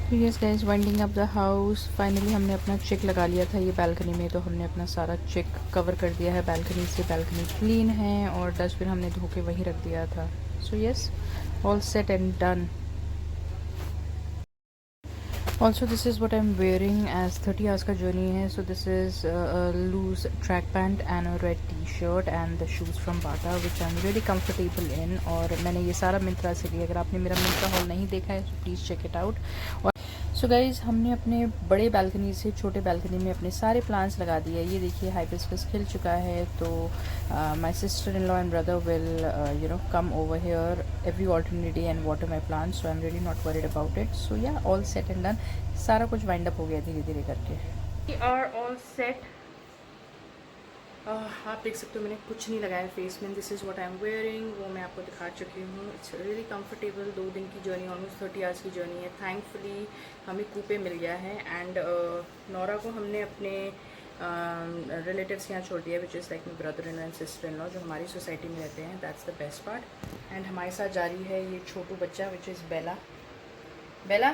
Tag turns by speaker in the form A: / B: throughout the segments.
A: तो yes guys, winding up the house. Finally हमने अपना चेक लगा लिया था ये बालकनी में, तो हमने अपना सारा चेक कवर कर दिया है बालकनी से। बालकनी क्लीन है और डस्टबिन हमने धो के वहीं रख दिया था। So yes, all set and done. Also this is what I am wearing as 30 hours का जर्नी है। So this is loose track pant and a red T shirt and the shoes from Bata which I am really comfortable in. और मैंने ये सारा मिंत्रा से लिया। अगर आपने मेरा मिंत्रा हॉल नहीं देखा है तो please check it out. So guys, हमने अपने बड़े बालकनी से छोटे बालकनी में अपने सारे प्लांट्स लगा दिए। ये देखिए हाइबिस्कस खिल चुका है। तो my sister in law and brother will come over here every alternate day and water my plants. So I am really not worried about it. So yeah, all set and done. सारा कुछ wind up हो गया धीरे धीरे करके। We are all set. आप देख सकते हो मैंने कुछ नहीं लगाया फेस में। This is what I am wearing, वो मैं आपको दिखा चुकी हूँ। It's really comfortable. 2 दिन की जर्नी, ऑलमोस्ट 30 आवर्स की जर्नी है। थैंकफुली हमें कूपे मिल गया है। एंड नौरा को हमने अपने रिलेटिव्स के यहाँ छोड़ दिया, which is like my brother in and sister in law, जो हमारी सोसाइटी में रहते हैं। That's the best part. And हमारे साथ जा रही है ये छोटू बच्चा, विच इज़ बेला। बेला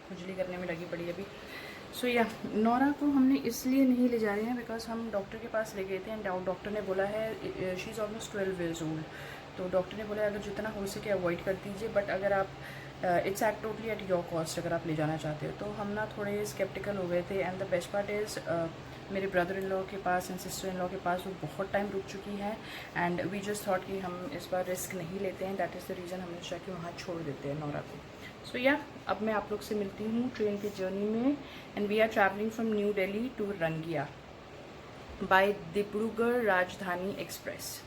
A: खुजली करने में लगी पड़ी अभी। सो या, नौरा को हमने इसलिए नहीं ले जा रहे हैं बिकॉज हम डॉक्टर के पास ले गए थे एंड डॉक्टर ने बोला है she is almost 12 years old. तो डॉक्टर ने बोला अगर जितना हो सके अवॉइड कर दीजिए, बट अगर आप it's act totally at your cost अगर आप ले जाना चाहते हो। तो हम ना थोड़े स्केप्टिकल हो गए थे। And the best part is मेरे ब्रदर इन लॉ के पास एंड सिस्टर इन लॉ के पास वो बहुत टाइम रुक चुकी है। एंड वी जस्ट थॉट कि हम इस बार रिस्क नहीं लेते हैं। दैट इज़ द रीज़न हमने सोचा कि वहाँ छोड़ देते हैं नौरा को। सो या, अब मैं आप लोग से मिलती हूँ ट्रेन की जर्नी में। And we are travelling from new Delhi to Rangiya by Dibrugarh Rajdhani express.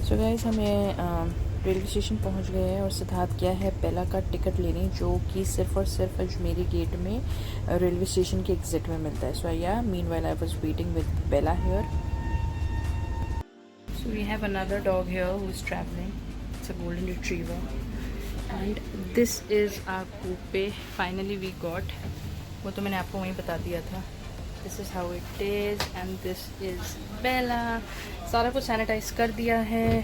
A: So guys, हमें रेलवे स्टेशन पहुंच गए हैं और सिद्धार्थ गया है बेला का टिकट लेने, जो कि सिर्फ और सिर्फ अजमेरी गेट में रेलवे स्टेशन के एग्जिट में मिलता है। So yeah, meanwhile I was waiting with Bella here. So we have another dog here who is travelling. It's a golden retriever and this is our coupe. Finally we got, वो तो मैंने आपको वहीं बता दिया था। This is how it is and this is Bella. सारा कुछ सैनिटाइज कर दिया है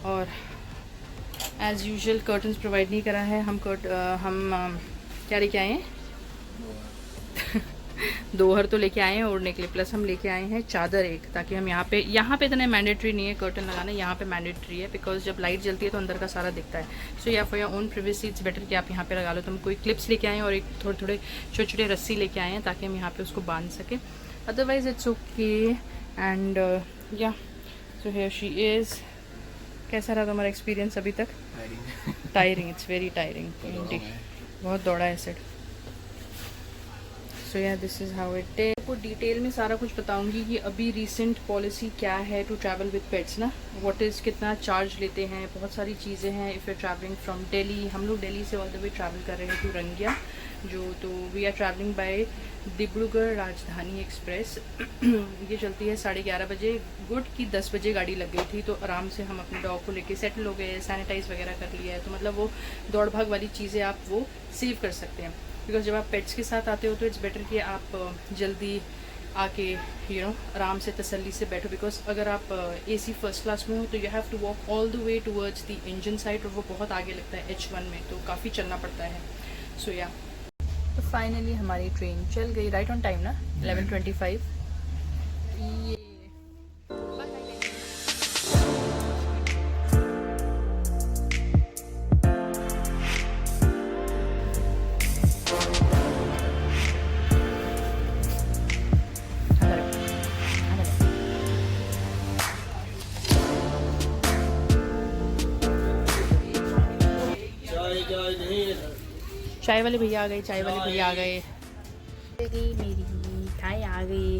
A: और एज़ यूजुअल कर्टन्स प्रोवाइड नहीं करा है। हम क्या लेके आए हैं? दोहर तो लेके आए हैं ओढ़ने के लिए, प्लस हम लेके आए हैं चादर एक, ताकि हम यहाँ पे इतना मैंडेटरी नहीं है कर्टन लगाना, यहाँ पे मैंडेटरी है बिकॉज जब लाइट जलती है तो अंदर का सारा दिखता है। सो या for your own privacy it's better कि आप यहाँ पे लगा लो। तो हम कोई क्लिप्स लेके आए हैं और एक थोड़े थोड़े छोटे छोटे रस्सी लेके आए हैं ताकि हम यहाँ पे उसको बांध सकें। Otherwise it's okay. एंड या, सो हियर शी इज़। कैसा रहा तुम्हारा एक्सपीरियंस अभी तक? Tiring, it's very tiring. बहुत दौड़ा है सेट। सो या, this is how it is. आपको डिटेल में सारा कुछ बताऊंगी कि अभी रिसेंट पॉलिसी क्या है टू ट्रैवल विद पेट्स ना, व्हाट इज़, कितना चार्ज लेते हैं, बहुत सारी चीज़ें हैं। If you travelling from Delhi, हम लोग दिल्ली से ऑल द वे ट्रैवल कर रहे हैं टू रंगिया, तो we are travelling by Dibrugarh Rajdhani express. ये चलती है 11:30 बजे। गुड की 10 बजे गाड़ी लग गई थी, तो आराम से हम अपने डॉग को लेके सेटल हो गए, सैनिटाइज़ वगैरह कर लिया है। तो मतलब वो दौड़ भाग वाली चीज़ें आप वो सेव कर सकते हैं। बिकॉज जब आप पेट्स के साथ आते हो तो इट्स बेटर कि आप जल्दी आके आराम से तसल्ली से बैठो। बिकॉज अगर आप AC फर्स्ट क्लास में हो तो you have to walk all the way towards the engine side, और वो बहुत आगे लगता है H1 में, तो काफ़ी चलना पड़ता है। सो या, तो फाइनली हमारी ट्रेन चल गई राइट ऑन टाइम ना, 11:25। ये चाय वाले भैया आ गए, चाय वाले भैया आ गए। मेरी चाय आ गई।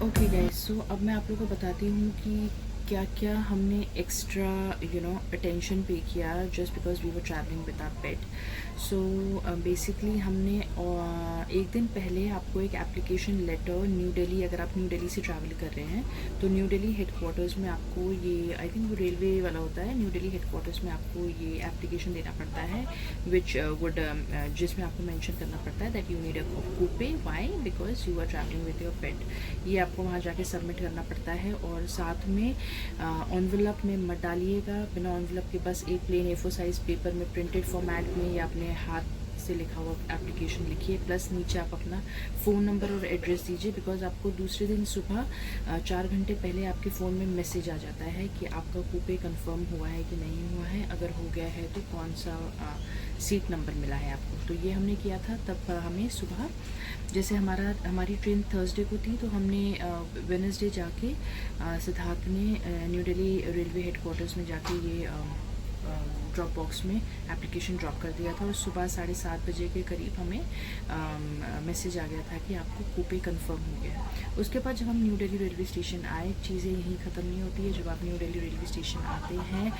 A: ओके गाइस, सो अब मैं आप लोगों को बताती हूँ कि क्या क्या हमने एक्स्ट्रा अटेंशन पे किया just because we were travelling with our pet. So basically हमने एक दिन पहले आपको एक एप्लीकेशन लेटर न्यू दिल्ली, अगर आप न्यू दिल्ली से ट्रैवल कर रहे हैं तो न्यू दिल्ली हेडक्वार्टर्स में आपको ये, आई थिंक वो रेलवे वाला होता है, न्यू दिल्ली हेडक्वार्टर्स में आपको ये एप्लीकेशन देना पड़ता है विच वुड जिसमें आपको मेंशन करना पड़ता है that you need a coupe, why, because you are travelling with your pet. ये आपको वहाँ जाके सबमिट करना पड़ता है। और साथ में एनवेलप में मत डालिएगा, बिना एनवेलप के बस एक प्लेन A4 साइज़ पेपर में प्रिंटेड फॉर्मेट में या अपने हाथ से लिखा हुआ एप्लीकेशन लिखिए, प्लस नीचे आप अपना फ़ोन नंबर और एड्रेस दीजिए, बिकॉज आपको दूसरे दिन सुबह 4 घंटे पहले आपके फ़ोन में मैसेज आ जाता है कि आपका कूपे कंफर्म हुआ है कि नहीं हुआ है, अगर हो गया है तो कौन सा सीट नंबर मिला है आपको। तो ये हमने किया था। तब हमें सुबह, जैसे हमारी ट्रेन थर्सडे को थी, तो हमने वेडनेसडे जाके सिद्धार्थ ने न्यू दिल्ली रेलवे हेडक्वार्टर्स में जाके ये ड्रॉप बॉक्स में एप्लीकेशन ड्रॉप कर दिया था। और सुबह 7:30 बजे के करीब हमें मैसेज आ गया था कि आपको कूपे कंफर्म हो गया। उसके बाद जब हम न्यू दिल्ली रेलवे स्टेशन आए, चीज़ें यहीं ख़त्म नहीं होती है। जब आप न्यू दिल्ली रेलवे स्टेशन आते हैं,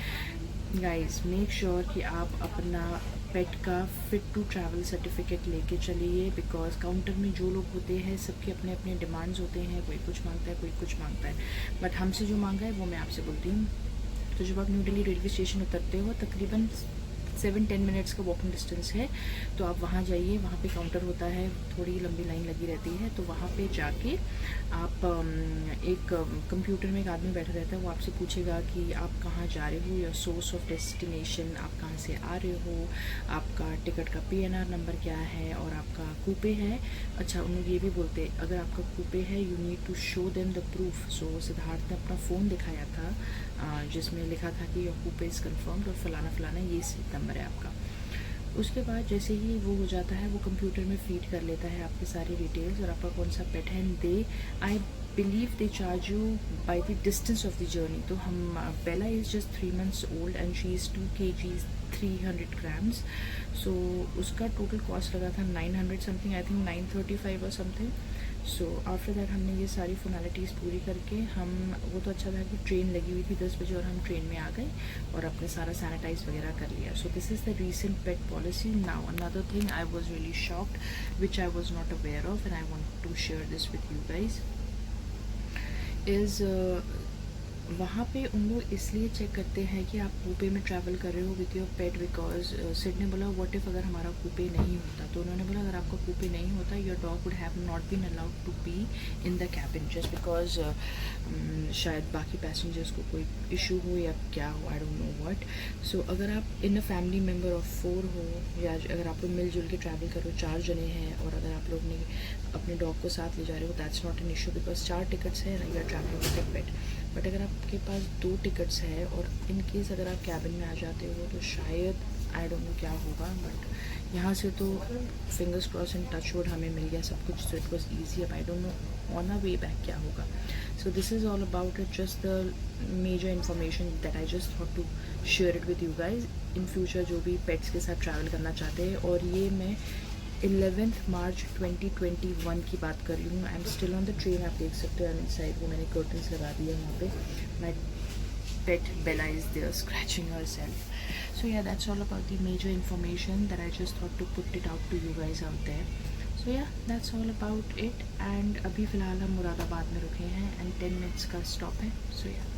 A: गाइस मेक श्योर कि आप अपना पेट का फिट टू ट्रैवल सर्टिफिकेट लेके चलिए, बिकॉज काउंटर में जो लोग होते हैं सबके अपने अपने डिमांड्स होते हैं, कोई कुछ मांगता है, कोई कुछ मांगता है, बट हमसे जो मांगा है वो मैं आपसे बोलती हूँ। तो जब आप न्यू दिल्ली रेलवे स्टेशन उतरते हो, तकरीबन 7-10 मिनट्स का वॉकिंग डिस्टेंस है, तो आप वहाँ जाइए, वहाँ पे काउंटर होता है, थोड़ी लंबी लाइन लगी रहती है, तो वहाँ पे जाके आप एक कंप्यूटर में एक आदमी बैठा रहता है, वो आपसे पूछेगा कि आप कहाँ जा रहे हो, या सोर्स ऑफ डेस्टिनेशन, आप कहाँ से आ रहे हो, आपका टिकट का PNR नंबर क्या है, और आपका कूपे है। अच्छा, उन्हें ये भी बोलते, अगर आपका कूपे है you need to show them the proof. So Siddharth ने अपना फ़ोन दिखाया था जिसमें लिखा था कि योर कूपे इज़ कन्फर्म्ड और फलाना फलाना ये सीट नंबर है आपका। उसके बाद जैसे ही वो हो जाता है, वो कंप्यूटर में फीड कर लेता है आपके सारे डिटेल्स और आपका कौन सा पेट है, and they, I believe they charge you by the distance of the journey. तो hmm, Bella is just 3 months old and she is 2 kgs 300 grams। सो उसका टोटल कॉस्ट लगा था 900 समथिंग, आई थिंक 935 और समथिंग। सो आफ्टर दैट हमने ये सारी formalities पूरी करके, हम, वो तो अच्छा था कि ट्रेन लगी हुई थी 10 बजे और हम ट्रेन में आ गए और अपने सारा सैनिटाइज वगैरह कर लिया। So this is the recent pet policy. Now another thing I was really shocked which I was not aware of, and I want to share this with you guys, is वहाँ पे उन लोग इसलिए check करते हैं कि आप कूपे में ट्रैवल कर रहे हो with your pet, because Sid ने बोला व्हाट इफ़ अगर हमारा कूपे नहीं होता, तो उन्होंने बोला अगर आपका कूपे नहीं होता, your dog would have not been allowed to be in the cabin, just because शायद बाकी पैसेंजर्स को कोई इशू हो या क्या हो, आई डोंट नो व्हाट। सो अगर आप इन अ फैमिली मेम्बर ऑफ 4 हो, या अगर आप लोग मिलजुल के ट्रैवल करो, 4 जने हैं, और अगर आप लोग ने अपने डॉग को साथ ले जा रहे हो, that's not an issue, because 4 tickets है ना, you are travelling with a pet. But अगर आपके पास 2 टिकट्स है और इन केस अगर आप कैबिन में आ जाते हो, तो शायद, आई डोंट नो क्या होगा, बट यहाँ से तो fingers cross and touch wood हमें मिल गया सब कुछ, सो इट वॉज ईजी। अब I don't know on a way back क्या होगा। So this is all about it, just the major information that I just thought to share it with you guys. In future जो भी pets के साथ travel करना चाहते हैं, और ये मैं 11 मार्च 2021 की बात कर रही हूँ। I am still on the train, आप देख सकते हो, आई एम इनसाइड, वो मैंने कर्टन्स लगा दिए वहाँ पे। माई पेट Bella is there scratching herself. So yeah, that's all about the major information that I just thought to put it out to you guys out there. So yeah, that's all about it. And अभी फ़िलहाल हम मुरादाबाद में रुके हैं, and 10 minutes का stop है. So yeah.